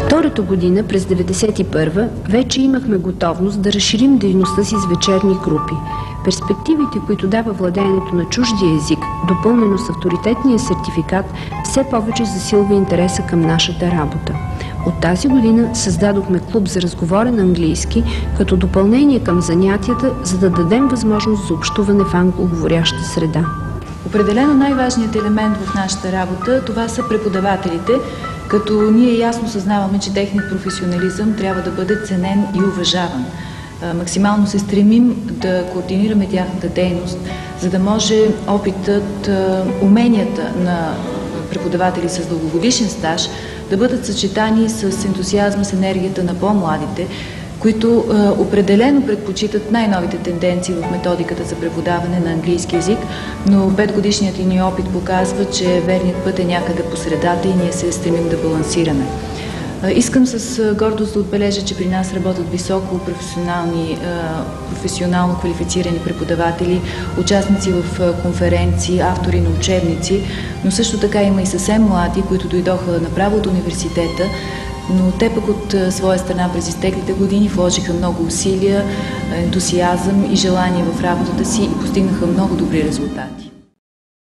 Втората година, през 1991, вече имахме готовност да разширим дейността си с вечерни групи. Перспективите, които дава владеенето на чуждия език, допълнено с авторитетния сертификат, все повече засилва интереса към нашата работа. От тази година създадохме клуб за разговорен английски, като допълнение към занятията, за да дадем възможност за общуване в англоговоряща среда. Определено най-важният елемент в нашата работа, това са преподавателите, като ние ясно съзнаваме, че техният професионализъм трябва да бъде ценен и уважаван. Максимално се стремим да координираме тяхната дейност, за да може опитът, уменията на преподаватели с дългогодишен стаж да бъдат съчетани с ентусиазма, с енергията на по-младите, които определено предпочитат най-новите тенденции в методиката за преподаване на английски език, но 5-годишният ни опит показва, че верният път е някъде по средата и ние се стремим да балансираме. Искам с гордост да отбележа, че при нас работят високо професионално квалифицирани преподаватели, участници в конференции, автори на учебници, но също така има и съвсем млади, които дойдоха направо от университета, но те пък от своя страна през изтеклите години вложиха много усилия, ентусиазъм и желание в работата си и постигнаха много добри резултати.